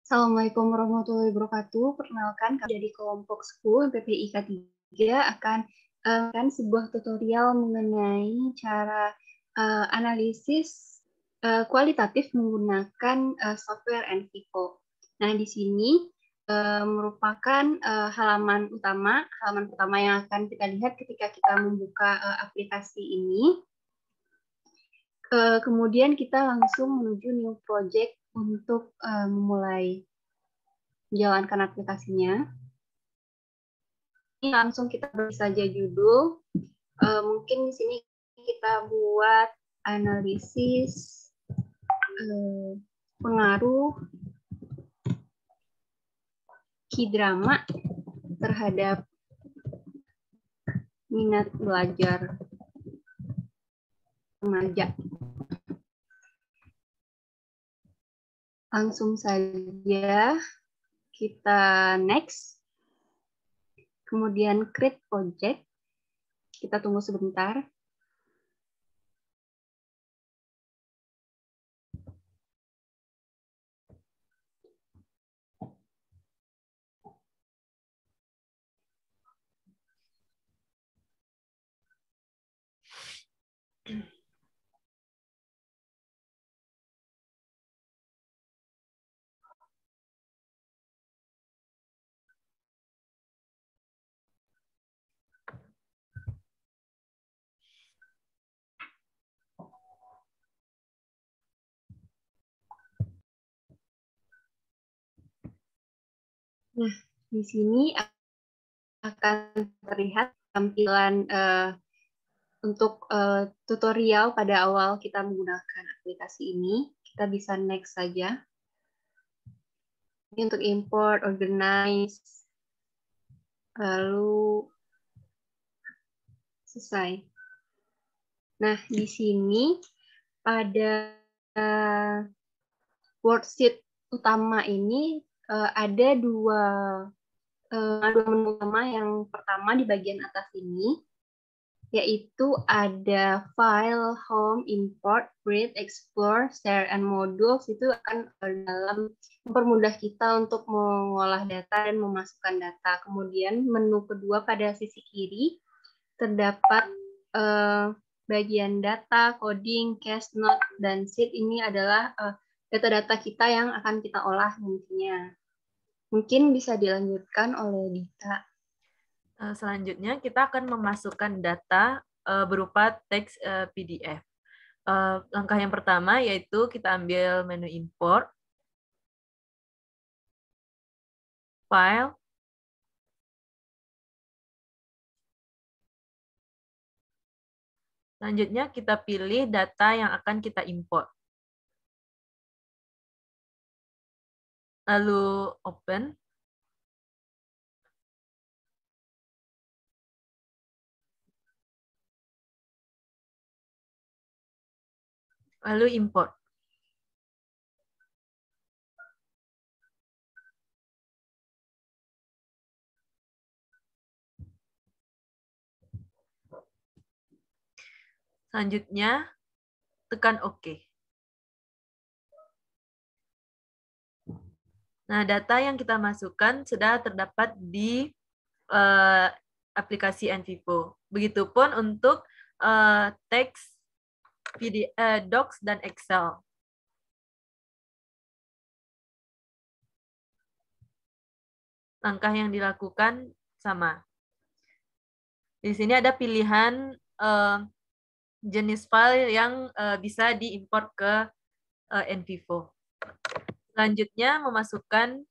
Assalamualaikum warahmatullahi wabarakatuh. Perkenalkan, kami dari kelompok 10 PPI K3 akan sebuah tutorial mengenai cara analisis kualitatif menggunakan software NVivo. Nah, di sini merupakan halaman pertama yang akan kita lihat ketika kita membuka aplikasi ini. Kemudian kita langsung menuju new project untuk memulai menjalankan aplikasinya. Ini langsung kita beri saja judul. Mungkin di sini kita buat analisis pengaruh K-drama terhadap minat belajar remaja. Langsung saja kita next. Kemudian create project. Kita tunggu sebentar. Nah, di sini akan terlihat tampilan untuk tutorial pada awal kita menggunakan aplikasi ini. Kita bisa next saja. Ini untuk import, organize, lalu selesai. Nah, di sini pada worksheet utama ini ada dua menu utama. Yang pertama di bagian atas ini, yaitu ada file, home, import, create, explore, share, and modules. Itu akan dalam mempermudah kita untuk mengolah data dan memasukkan data. Kemudian menu kedua pada sisi kiri terdapat bagian data, coding, cache, note, dan sheet. Ini adalah data-data kita yang akan kita olah nantinya. Mungkin bisa dilanjutkan oleh Dita. Selanjutnya kita akan memasukkan data berupa teks PDF. Langkah yang pertama yaitu kita ambil menu import, file, selanjutnya kita pilih data yang akan kita import. Lalu open. Lalu import. Selanjutnya, tekan OK. Nah, data yang kita masukkan sudah terdapat di aplikasi NVivo. Begitupun untuk teks, Docs, dan Excel. Langkah yang dilakukan sama. Di sini ada pilihan jenis file yang bisa diimport ke NVivo. Selanjutnya memasukkan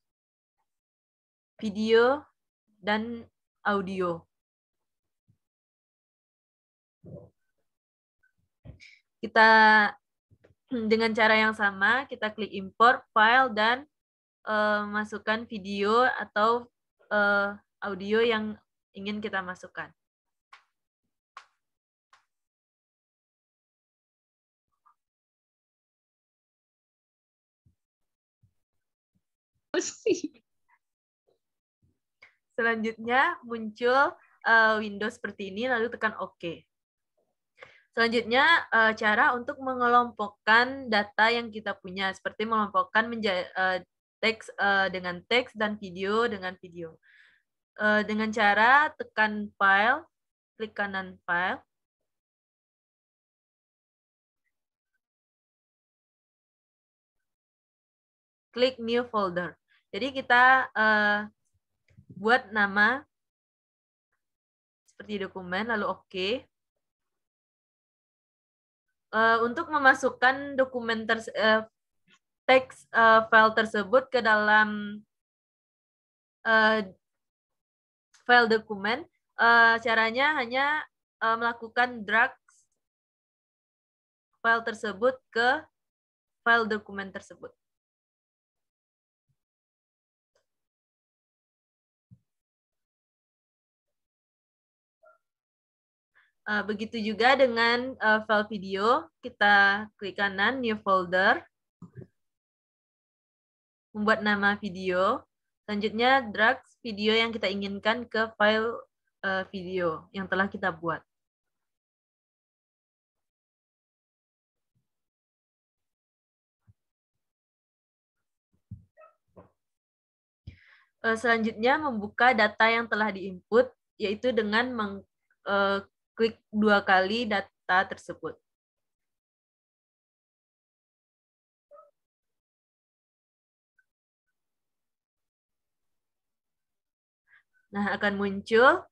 video dan audio. Kita dengan cara yang sama, kita klik import file dan masukkan video atau audio yang ingin kita masukkan. Selanjutnya muncul Windows seperti ini, lalu tekan OK. Selanjutnya cara untuk mengelompokkan data yang kita punya, seperti mengelompokkan teks dengan teks dan video dengan video. Dengan cara tekan file, klik kanan file. Klik new folder. Jadi kita buat nama seperti dokumen, lalu oke. Untuk memasukkan dokumen teks file tersebut ke dalam file dokumen, caranya hanya melakukan drag file tersebut ke file dokumen tersebut. Begitu juga dengan file video, kita klik kanan new folder, membuat nama video, selanjutnya drag video yang kita inginkan ke file video yang telah kita buat. Selanjutnya membuka data yang telah diinput, yaitu dengan klik 2 kali data tersebut. Nah, akan muncul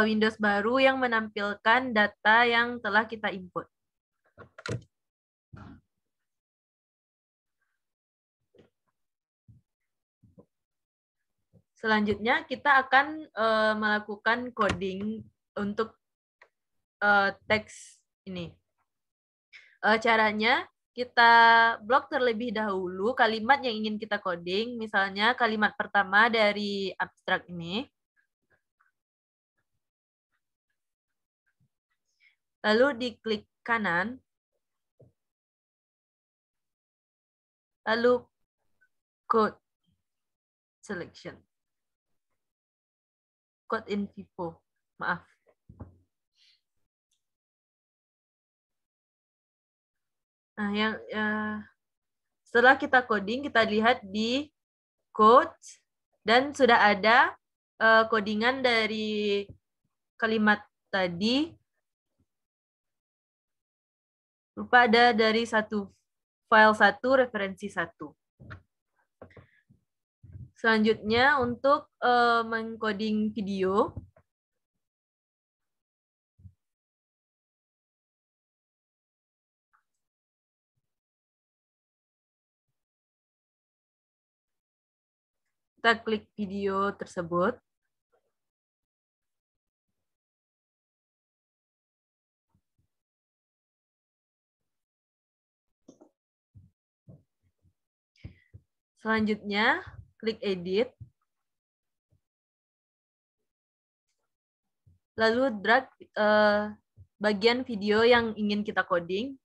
Windows baru yang menampilkan data yang telah kita input. Selanjutnya kita akan melakukan coding untuk teks ini. Caranya kita blok terlebih dahulu kalimat yang ingin kita coding, misalnya kalimat pertama dari abstrak ini. Lalu diklik kanan. Lalu code selection. Code in vivo. Maaf. Nah, setelah kita coding, kita lihat di code dan sudah ada codingan dari kalimat tadi. Lupa ada dari file 1, referensi 1. Selanjutnya untuk mengcoding video. Kita klik video tersebut. Selanjutnya, klik edit. Lalu drag bagian video yang ingin kita coding.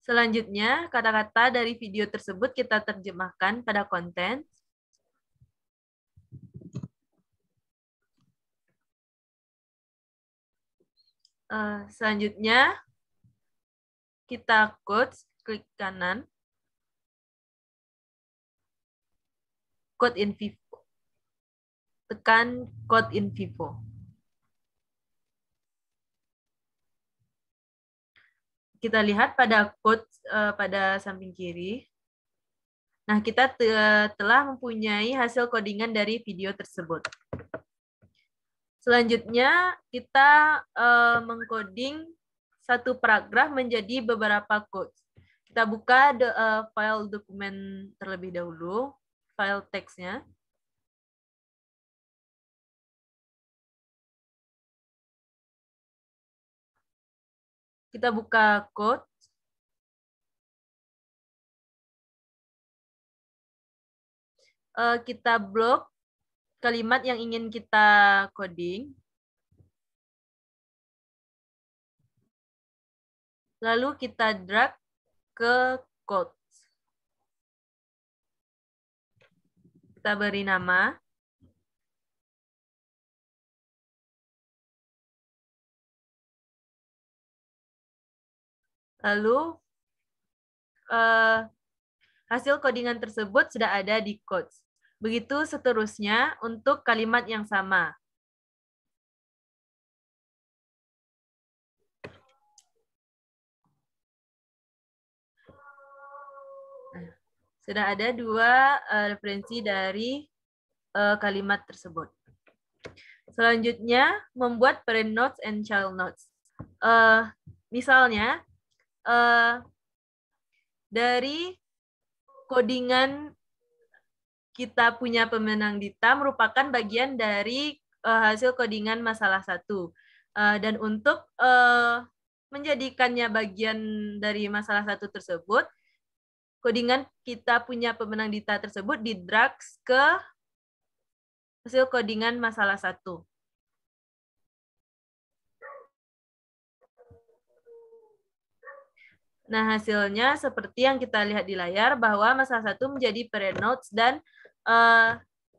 Selanjutnya, kata-kata dari video tersebut kita terjemahkan pada konten. Selanjutnya, kita code, klik kanan. Code in vivo. Tekan code in vivo. Kita lihat pada code pada samping kiri. Nah, kita telah mempunyai hasil codingan dari video tersebut. Selanjutnya, kita mengcoding satu paragraf menjadi beberapa quotes. Kita buka file dokumen terlebih dahulu, file teksnya. Kita buka code. Kita blok kalimat yang ingin kita coding. Lalu kita drag ke quotes. Kita beri nama. Lalu hasil codingan tersebut sudah ada di quotes. Begitu seterusnya untuk kalimat yang sama. Nah, sudah ada dua referensi dari kalimat tersebut. Selanjutnya, membuat parent notes and child notes. Misalnya, dari codingan kita punya pemenang Dita merupakan bagian dari hasil codingan masalah 1. Dan untuk menjadikannya bagian dari masalah 1 tersebut, codingan kita punya pemenang Dita tersebut di-drag ke hasil codingan masalah 1. Nah, hasilnya seperti yang kita lihat di layar bahwa masalah 1 menjadi parent notes dan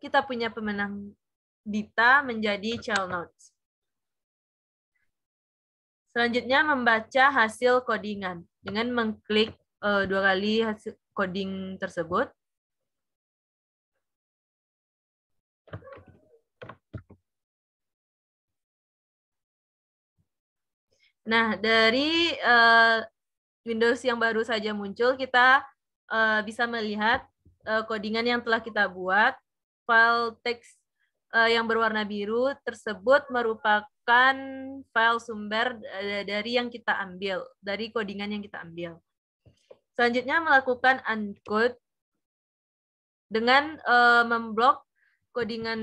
kita punya pemenang Dita menjadi child notes. Selanjutnya membaca hasil codingan dengan mengklik 2 kali hasil coding tersebut. Nah, dari Windows yang baru saja muncul, kita bisa melihat codingan yang telah kita buat. File teks yang berwarna biru tersebut merupakan file sumber dari yang kita ambil, dari codingan yang kita ambil. Selanjutnya melakukan uncode dengan memblok codingan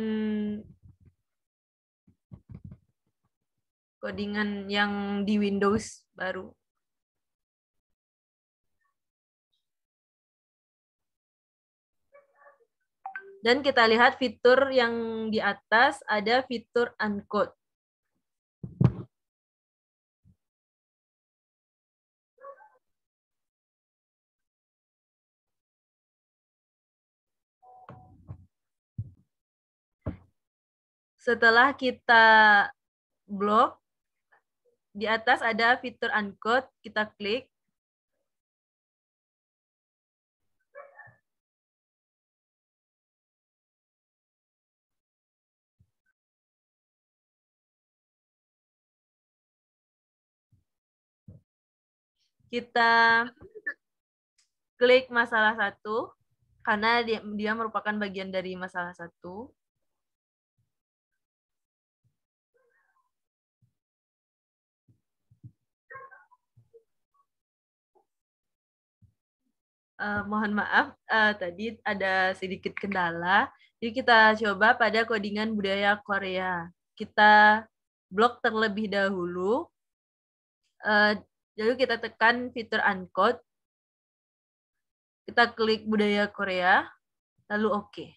yang di Windows baru. Dan kita lihat fitur yang di atas ada fitur uncode. Setelah kita blok, di atas ada fitur uncode, kita klik. Kita klik masalah 1, karena dia merupakan bagian dari masalah 1. Mohon maaf, tadi ada sedikit kendala. Jadi kita coba pada codingan budaya Korea. Kita blok terlebih dahulu. Lalu kita tekan fitur uncode. Kita klik budaya Korea, lalu oke.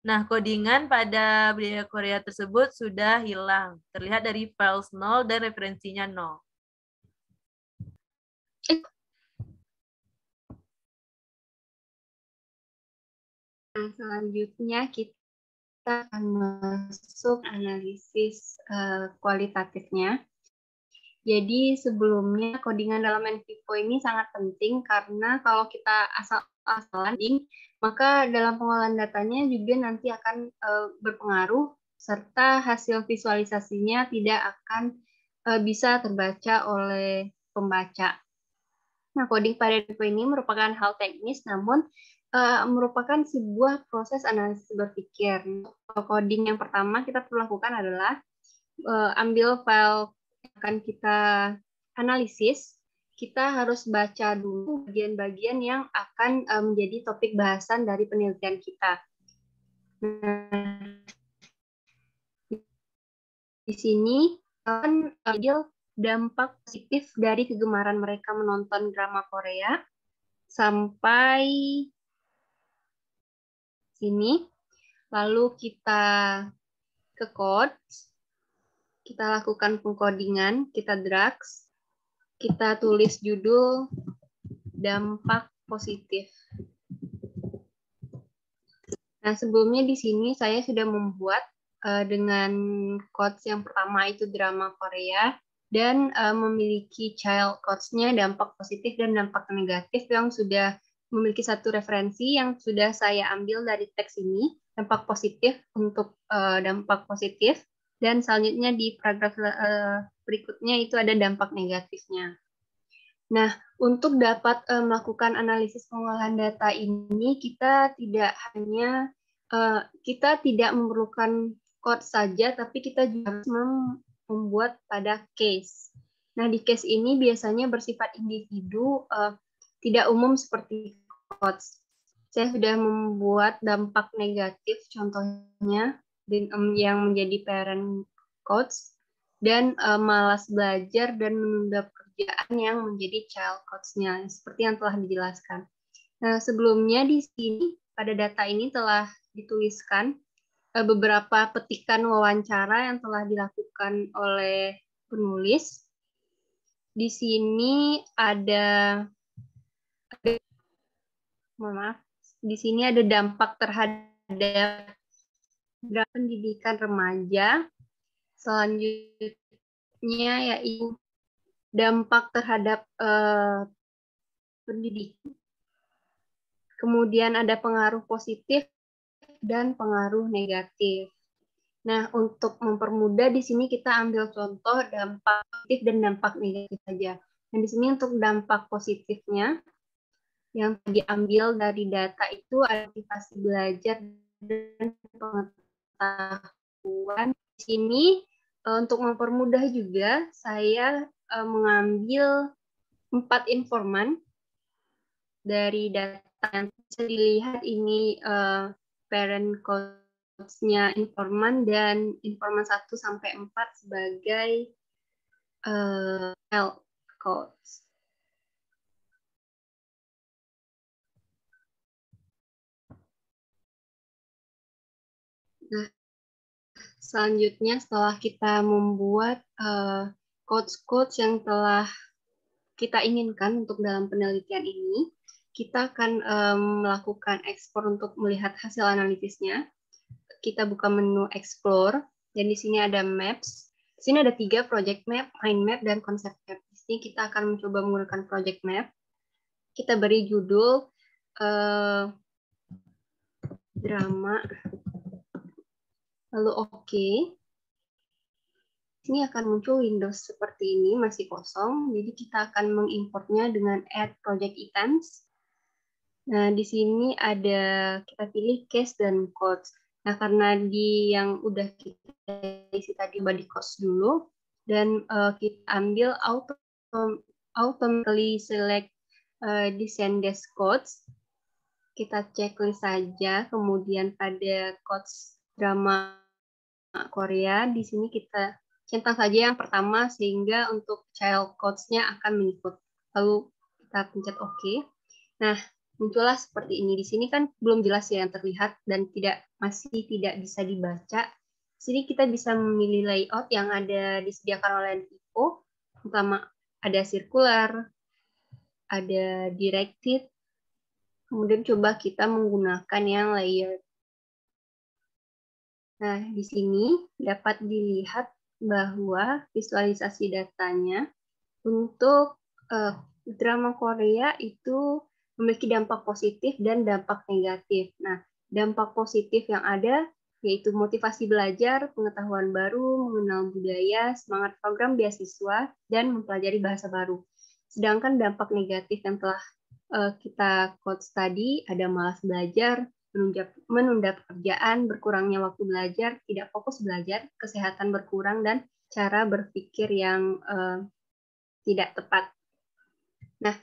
Nah, codingan pada budaya Korea tersebut sudah hilang. Terlihat dari files 0 dan referensinya 0. Selanjutnya kita akan masuk analisis kualitatifnya. Jadi sebelumnya codingan dalam NVivo ini sangat penting karena kalau kita asal-asalan, maka dalam pengolahan datanya juga nanti akan berpengaruh serta hasil visualisasinya tidak akan bisa terbaca oleh pembaca. Nah, coding pada NVivo ini merupakan hal teknis namun merupakan sebuah proses analisis berpikir. Coding yang pertama kita perlu lakukan adalah ambil file akan kita analisis, kita harus baca dulu bagian-bagian yang akan menjadi topik bahasan dari penelitian kita. Nah, di sini akan ambil dampak positif dari kegemaran mereka menonton drama Korea sampai sini. Lalu kita ke code, kita lakukan pengkodingan, kita drag, kita tulis judul dampak positif. Nah, sebelumnya di sini saya sudah membuat dengan quotes yang pertama itu drama Korea, dan memiliki child quotes-nya dampak positif dan dampak negatif yang sudah memiliki satu referensi yang sudah saya ambil dari teks ini, dampak positif untuk dampak positif, dan selanjutnya di paragraf berikutnya itu ada dampak negatifnya. Nah, untuk dapat melakukan analisis pengolahan data ini, kita tidak memerlukan code saja, tapi kita juga harus membuat pada case. Nah, di case ini biasanya bersifat individu, tidak umum seperti quotes. Saya sudah membuat dampak negatif, contohnya yang menjadi parent quotes, dan malas belajar dan menunda pekerjaan yang menjadi child quotes-nya, seperti yang telah dijelaskan. Nah, sebelumnya di sini pada data ini telah dituliskan beberapa petikan wawancara yang telah dilakukan oleh penulis. Di sini di sini ada dampak terhadap pendidikan remaja. Selanjutnya yaitu dampak terhadap pendidikan. Kemudian ada pengaruh positif dan pengaruh negatif. Nah, untuk mempermudah di sini kita ambil contoh dampak positif dan dampak negatif saja. Dan di sini untuk dampak positifnya yang diambil dari data itu aktivasi belajar dan pengetahuan. Di sini untuk mempermudah juga saya mengambil 4 informan dari data yang bisa dilihat ini parent codes-nya informan dan informan 1 sampai 4 sebagai health codes. Nah, selanjutnya setelah kita membuat codes-codes yang telah kita inginkan untuk dalam penelitian ini, kita akan melakukan ekspor untuk melihat hasil analisisnya. Kita buka menu explore, dan di sini ada maps. Di sini ada 3, project map, mind map, dan concept map. Di sini kita akan mencoba menggunakan project map. Kita beri judul drama, lalu oke. Ini akan muncul Windows seperti ini, masih kosong. Jadi kita akan mengimportnya dengan add project items. Nah, di sini ada, kita pilih case dan codes. Nah, karena di yang udah kita isi tadi body codes dulu, dan kita ambil automatically select descendants codes. Kita checklist saja, kemudian pada codes drama Korea, di sini kita centang saja yang pertama sehingga untuk child codes-nya akan mengikut. Lalu kita pencet OK. Nah, muncullah seperti ini. Di sini kan belum jelas ya yang terlihat dan masih tidak bisa dibaca. Di sini kita bisa memilih layout yang ada disediakan oleh Info. Pertama ada circular, ada directed. Kemudian coba kita menggunakan yang layered. Nah, di sini dapat dilihat bahwa visualisasi datanya untuk drama Korea itu memiliki dampak positif dan dampak negatif. Nah, dampak positif yang ada yaitu motivasi belajar, pengetahuan baru, mengenal budaya, semangat program beasiswa, dan mempelajari bahasa baru. Sedangkan dampak negatif yang telah kita quotes tadi ada malas belajar, menunda pekerjaan, berkurangnya waktu belajar, tidak fokus belajar, kesehatan berkurang, dan cara berpikir yang tidak tepat. Nah,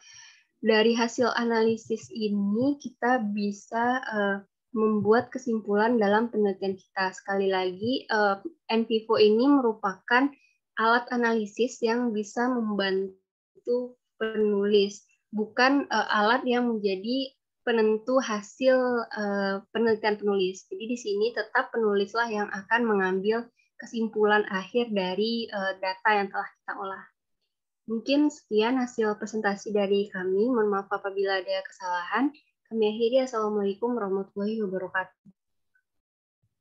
dari hasil analisis ini kita bisa membuat kesimpulan dalam penelitian kita. Sekali lagi, NVivo ini merupakan alat analisis yang bisa membantu penulis, bukan alat yang menjadi penentu hasil penelitian penulis. Jadi di sini tetap penulislah yang akan mengambil kesimpulan akhir dari data yang telah kita olah. Mungkin sekian hasil presentasi dari kami. Mohon maaf apabila ada kesalahan. Kami akhiri. Assalamualaikum warahmatullahi wabarakatuh.